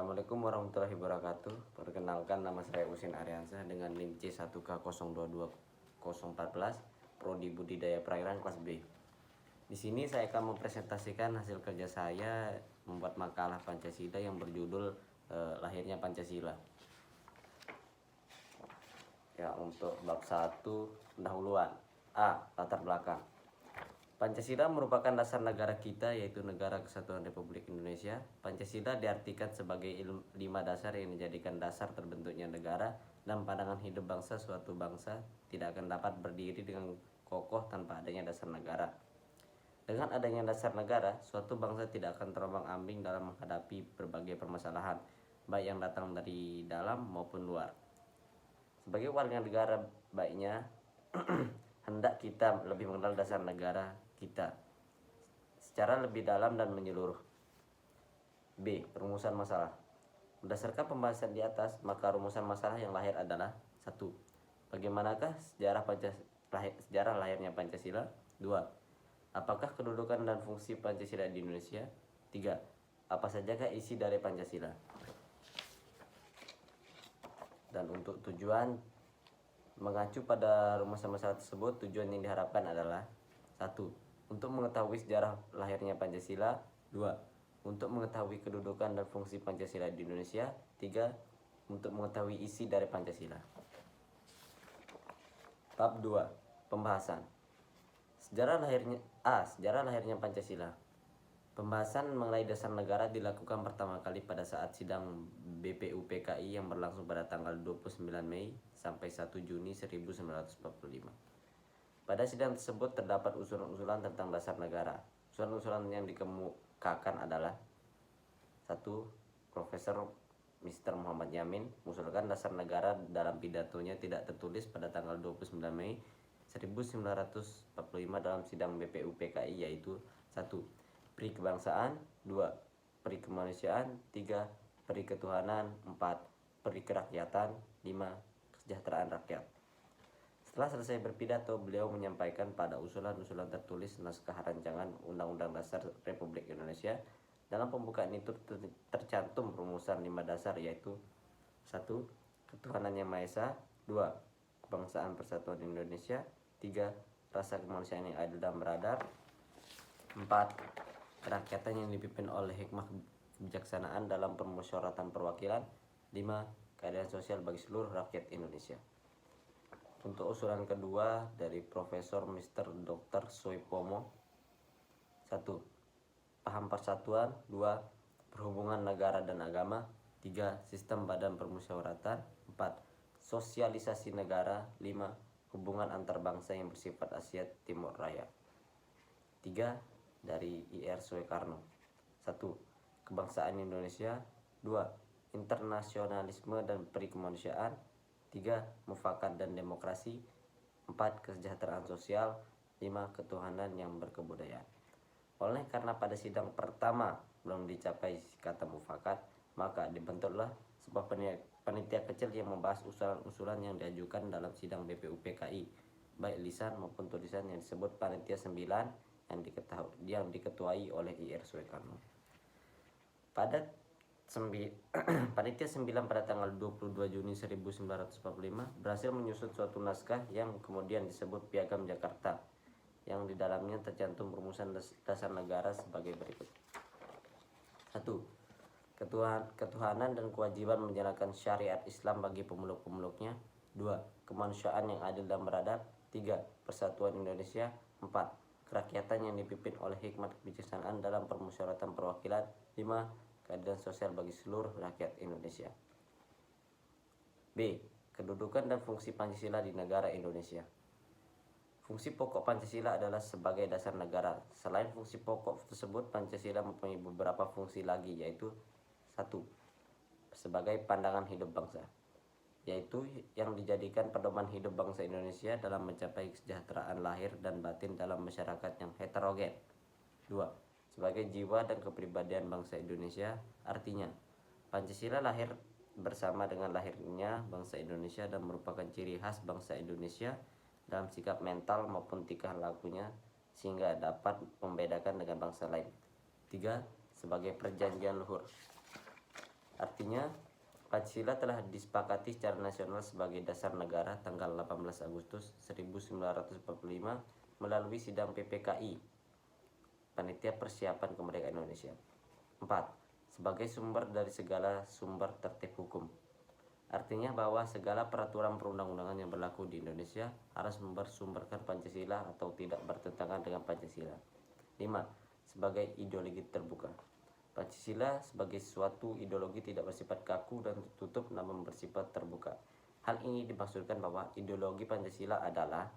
Assalamualaikum warahmatullahi wabarakatuh. Perkenalkan, nama saya Usin Ariansyah dengan NIM C1K022014, Prodi Budidaya Perairan kelas B. Di sini saya akan mempresentasikan hasil kerja saya membuat makalah Pancasila yang berjudul Lahirnya Pancasila. Ya, untuk bab 1 pendahuluan. A. Latar belakang. Pancasila merupakan dasar negara kita, yaitu Negara Kesatuan Republik Indonesia. Pancasila diartikan sebagai 5 dasar yang dijadikan dasar terbentuknya negara, dan pandangan hidup bangsa. Suatu bangsa tidak akan dapat berdiri dengan kokoh tanpa adanya dasar negara. Dengan adanya dasar negara, suatu bangsa tidak akan terombang-ambing dalam menghadapi berbagai permasalahan, baik yang datang dari dalam maupun luar. Sebagai warga negara, baiknya hendak kita lebih mengenal dasar negara kita secara lebih dalam dan menyeluruh. B. Rumusan masalah. Berdasarkan pembahasan di atas, maka rumusan masalah yang lahir adalah: 1. Bagaimanakah sejarah lahirnya Pancasila? 2. Apakah kedudukan dan fungsi Pancasila di Indonesia? 3. Apa sajakah isi dari Pancasila? Dan untuk tujuan, mengacu pada rumusan masalah tersebut, tujuan yang diharapkan adalah: 1. Untuk mengetahui sejarah lahirnya Pancasila. 2. Untuk mengetahui kedudukan dan fungsi Pancasila di Indonesia. 3. Untuk mengetahui isi dari Pancasila. Bab 2. Pembahasan. Sejarah lahirnya Pancasila. Pembahasan mengenai dasar negara dilakukan pertama kali pada saat sidang BPUPKI yang berlangsung pada tanggal 29 Mei sampai 1 Juni 1945. Pada sidang tersebut terdapat usulan-usulan tentang dasar negara. Usulan-usulan yang dikemukakan adalah: 1. Profesor Mr. Muhammad Yamin mengusulkan dasar negara dalam pidatonya tidak tertulis pada tanggal 29 Mei 1945 dalam sidang BPUPKI, yaitu: 1. Peri kebangsaan. 2. Peri kemanusiaan. 3. Peri ketuhanan. 4. Peri kerakyatan. 5. Kesejahteraan rakyat. Setelah selesai berpidato, beliau menyampaikan pada usulan-usulan tertulis naskah rancangan Undang-Undang Dasar Republik Indonesia. Dalam pembukaan itu tercantum rumusan 5 dasar, yaitu: 1. Ketuhanan Yang Maha Esa. 2. Kebangsaan Persatuan Indonesia. 3. Rasa kemanusiaan yang adil dan beradab. 4. Kerakyatan yang dipimpin oleh hikmah kebijaksanaan dalam permusyawaratan perwakilan. 5. Keadilan sosial bagi seluruh rakyat Indonesia. Untuk usulan kedua dari Profesor Mr. Dr. Soepomo: 1. Paham persatuan. 2. Perhubungan negara dan agama. 3. Sistem badan permusyawaratan. 4. Sosialisasi negara. 5. Hubungan antar bangsa yang bersifat Asia Timur Raya. 3. Dari Ir Soekarno. 1. Kebangsaan Indonesia. 2. Internasionalisme dan peri kemanusiaan. 3. Mufakat dan demokrasi. 4. Kesejahteraan sosial. 5. Ketuhanan yang berkebudayaan. Oleh karena pada sidang pertama belum dicapai kata mufakat, maka dibentuklah sebuah panitia kecil yang membahas usulan-usulan yang diajukan dalam sidang BPUPKI, baik lisan maupun tulisan, yang disebut Panitia 9 yang diketuai oleh Ir Soekarno. Panitia 9 pada tanggal 22 Juni 1945 berhasil menyusun suatu naskah yang kemudian disebut Piagam Jakarta, yang di dalamnya tercantum rumusan dasar negara sebagai berikut: 1. Ketuhanan dan kewajiban menjalankan syariat Islam bagi pemeluk-pemeluknya. 2. Kemanusiaan yang adil dan beradab. 3. Persatuan Indonesia. 4. Kerakyatan yang dipimpin oleh hikmat kebijaksanaan dalam permusyawaratan perwakilan. 5. Keadilan sosial bagi seluruh rakyat Indonesia. B. Kedudukan dan fungsi Pancasila di negara Indonesia. Fungsi pokok Pancasila adalah sebagai dasar negara. Selain fungsi pokok tersebut, Pancasila mempunyai beberapa fungsi lagi, yaitu: 1. Sebagai pandangan hidup bangsa, yaitu yang dijadikan pedoman hidup bangsa Indonesia dalam mencapai kesejahteraan lahir dan batin dalam masyarakat yang heterogen. 2. Sebagai jiwa dan kepribadian bangsa Indonesia, artinya Pancasila lahir bersama dengan lahirnya bangsa Indonesia dan merupakan ciri khas bangsa Indonesia dalam sikap mental maupun tingkah lakunya, sehingga dapat membedakan dengan bangsa lain. 3. Sebagai perjanjian luhur. Artinya, Pancasila telah disepakati secara nasional sebagai dasar negara tanggal 18 Agustus 1945 melalui sidang PPKI, Panitia Persiapan Kemerdekaan Indonesia. 4. Sebagai sumber dari segala sumber tertib hukum. Artinya bahwa segala peraturan perundang-undangan yang berlaku di Indonesia harus bersumberkan Pancasila atau tidak bertentangan dengan Pancasila. 5. Sebagai ideologi terbuka. Pancasila sebagai suatu ideologi tidak bersifat kaku dan tertutup namun bersifat terbuka. Hal ini dimaksudkan bahwa ideologi Pancasila adalah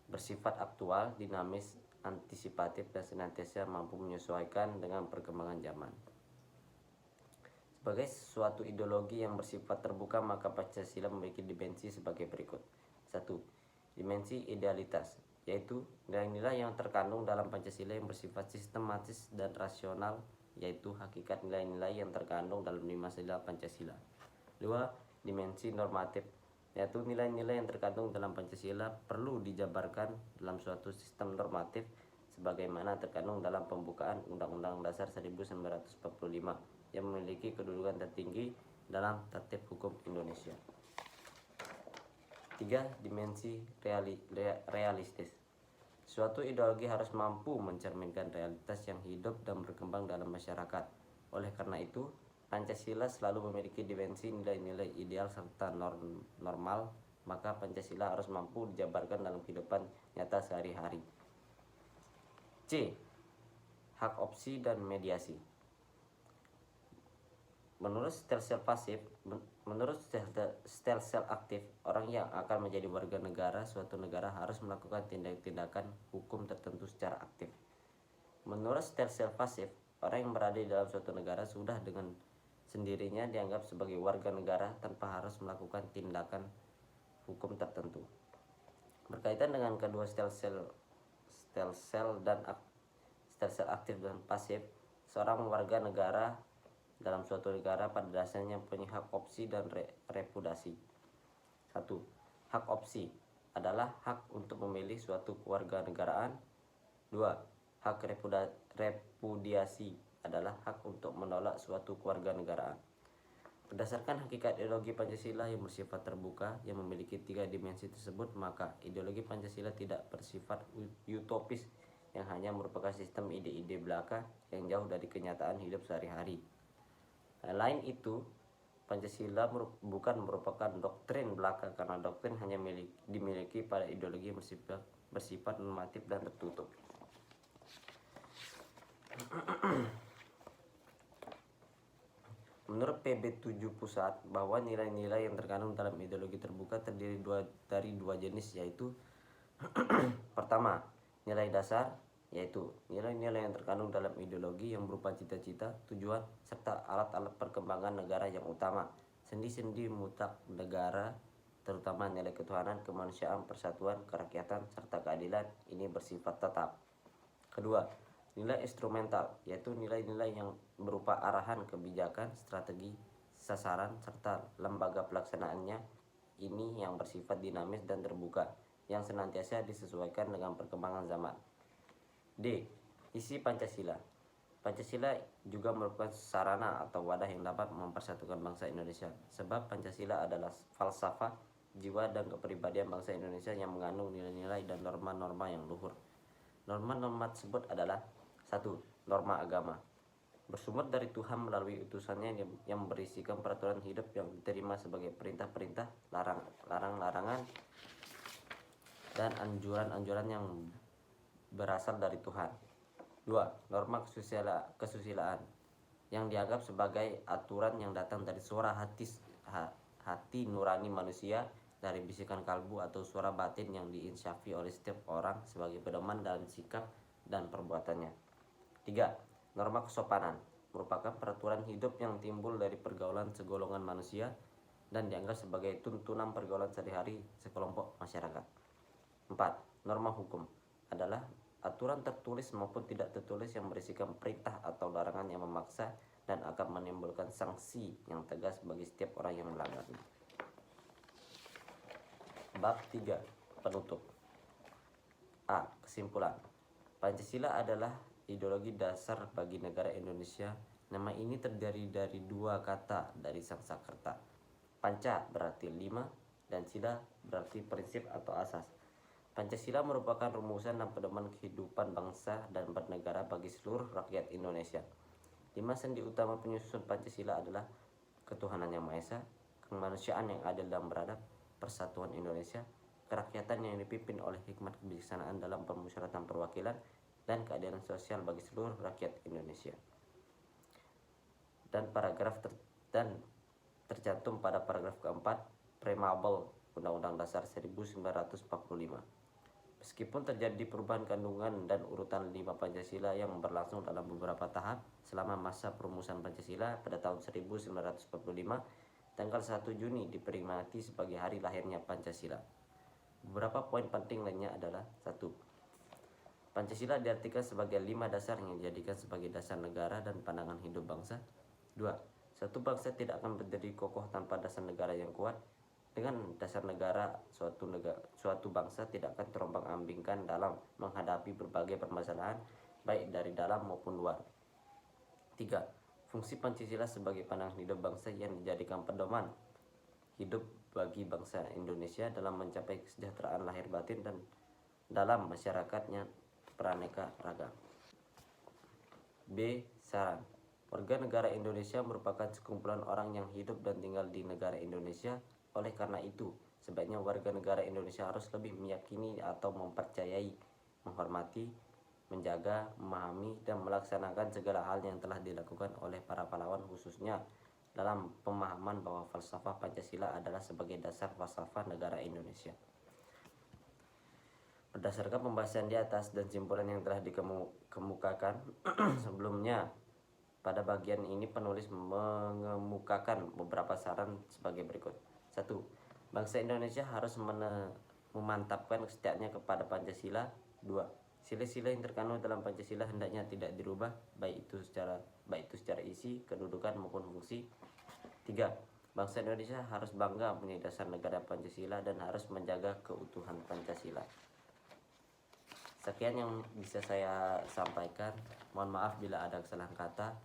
bersifat aktual, dinamis, antisipatif, dan senantiasa mampu menyesuaikan dengan perkembangan zaman. Sebagai suatu ideologi yang bersifat terbuka, maka Pancasila memiliki dimensi sebagai berikut. 1. Dimensi idealitas, yaitu nilai-nilai yang terkandung dalam Pancasila yang bersifat sistematis dan rasional, yaitu hakikat nilai-nilai yang terkandung dalam 5 sila Pancasila. 2. Dimensi normatif, yaitu nilai-nilai yang terkandung dalam Pancasila perlu dijabarkan dalam suatu sistem normatif sebagaimana terkandung dalam pembukaan Undang-Undang Dasar 1945 yang memiliki kedudukan tertinggi dalam tertib hukum Indonesia. 3. Dimensi realistis. Suatu ideologi harus mampu mencerminkan realitas yang hidup dan berkembang dalam masyarakat. Oleh karena itu, Pancasila selalu memiliki dimensi nilai-nilai ideal serta normal, maka Pancasila harus mampu dijabarkan dalam kehidupan nyata sehari-hari. C. Hak opsi dan mediasi. Menurut sel pasif, menurut sel aktif, orang yang akan menjadi warga negara suatu negara harus melakukan tindakan hukum tertentu secara aktif. Menurut sel pasif, orang yang berada di dalam suatu negara sudah dengan sendirinya dianggap sebagai warga negara tanpa harus melakukan tindakan hukum tertentu. Berkaitan dengan kedua sel aktif dan pasif, seorang warga negara dalam suatu negara pada dasarnya mempunyai hak opsi dan repudasi. 1. Hak opsi adalah hak untuk memilih suatu kewarganegaraan. 2. Hak repudiasi adalah hak untuk menolak suatu kewarganegaraan. Berdasarkan hakikat ideologi Pancasila yang bersifat terbuka yang memiliki 3 dimensi tersebut, maka ideologi Pancasila tidak bersifat utopis yang hanya merupakan sistem ide-ide belaka yang jauh dari kenyataan hidup sehari-hari. Lain itu, Pancasila bukan merupakan doktrin belaka karena doktrin hanya dimiliki pada ideologi yang bersifat normatif dan tertutup. Menurut PB 7 Pusat, bahwa nilai-nilai yang terkandung dalam ideologi terbuka terdiri dari dua jenis, yaitu pertama, nilai dasar, yaitu nilai-nilai yang terkandung dalam ideologi yang berupa cita-cita, tujuan, serta alat-alat perkembangan negara yang utama, sendi-sendi mutlak negara, terutama nilai ketuhanan, kemanusiaan, persatuan, kerakyatan, serta keadilan. Ini bersifat tetap. Kedua, nilai instrumental, yaitu nilai-nilai yang berupa arahan kebijakan, strategi, sasaran, serta lembaga pelaksanaannya. Ini yang bersifat dinamis dan terbuka, yang senantiasa disesuaikan dengan perkembangan zaman. D. Isi Pancasila. Pancasila juga merupakan sarana atau wadah yang dapat mempersatukan bangsa Indonesia, sebab Pancasila adalah falsafah, jiwa, dan kepribadian bangsa Indonesia yang mengandung nilai-nilai dan norma-norma yang luhur. Norma-norma tersebut adalah 1. Norma agama, bersumber dari Tuhan melalui utusannya yang berisikan peraturan hidup yang diterima sebagai perintah-perintah, larangan-larangan, dan anjuran-anjuran yang berasal dari Tuhan. 2. Norma kesusilaan, yang dianggap sebagai aturan yang datang dari suara hati nurani manusia, dari bisikan kalbu atau suara batin yang diinsyafi oleh setiap orang sebagai pedoman dalam sikap dan perbuatannya. 3. Norma kesopanan, merupakan peraturan hidup yang timbul dari pergaulan segolongan manusia dan dianggap sebagai tuntunan pergaulan sehari-hari sekelompok masyarakat. 4. Norma hukum adalah aturan tertulis maupun tidak tertulis yang berisikan perintah atau larangan yang memaksa dan akan menimbulkan sanksi yang tegas bagi setiap orang yang melanggarnya. Bab 3. Penutup. A. Kesimpulan. Pancasila adalah ideologi dasar bagi negara Indonesia Nama ini terdiri dari dua kata dari Sanskerta. Panca berarti 5 dan sila berarti prinsip atau asas. Pancasila merupakan rumusan dan pedoman kehidupan bangsa dan bernegara bagi seluruh rakyat Indonesia. 5 sendi utama penyusun Pancasila adalah ketuhanan yang Maha Esa, kemanusiaan yang adil dan beradab, persatuan Indonesia, kerakyatan yang dipimpin oleh hikmat kebijaksanaan dalam permusyawaratan perwakilan, dan keadilan sosial bagi seluruh rakyat Indonesia. Dan tercantum pada paragraf keempat Preamble Undang-Undang Dasar 1945. Meskipun terjadi perubahan kandungan dan urutan 5 Pancasila yang berlangsung dalam beberapa tahap selama masa perumusan Pancasila pada tahun 1945, tanggal 1 Juni diperingati sebagai hari lahirnya Pancasila. Beberapa poin penting lainnya adalah: 1. Pancasila diartikan sebagai 5 dasar yang dijadikan sebagai dasar negara dan pandangan hidup bangsa. 2. Satu bangsa tidak akan berdiri kokoh tanpa dasar negara yang kuat. Dengan dasar negara, suatu bangsa tidak akan terombang-ambingkan dalam menghadapi berbagai permasalahan, baik dari dalam maupun luar. 3. Fungsi Pancasila sebagai pandangan hidup bangsa yang dijadikan pedoman hidup bagi bangsa Indonesia dalam mencapai kesejahteraan lahir batin dan dalam masyarakatnya beraneka ragam. B. Saran. Warga negara Indonesia merupakan sekumpulan orang yang hidup dan tinggal di negara Indonesia. Oleh karena itu, sebaiknya warga negara Indonesia harus lebih meyakini atau mempercayai, menghormati, menjaga, memahami, dan melaksanakan segala hal yang telah dilakukan oleh para pahlawan, khususnya dalam pemahaman bahwa falsafah Pancasila adalah sebagai dasar falsafah negara Indonesia. Berdasarkan pembahasan di atas dan simpulan yang telah dikemukakan sebelumnya, pada bagian ini penulis mengemukakan beberapa saran sebagai berikut. 1. Bangsa Indonesia harus memantapkan kesetiaannya kepada Pancasila. 2. Sila-sila yang terkandung dalam Pancasila hendaknya tidak dirubah, baik itu secara isi, kedudukan maupun fungsi. 3. Bangsa Indonesia harus bangga mempunyai dasar negara Pancasila dan harus menjaga keutuhan Pancasila. Sekian yang bisa saya sampaikan. Mohon maaf bila ada kesalahan kata.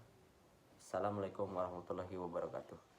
Assalamualaikum warahmatullahi wabarakatuh.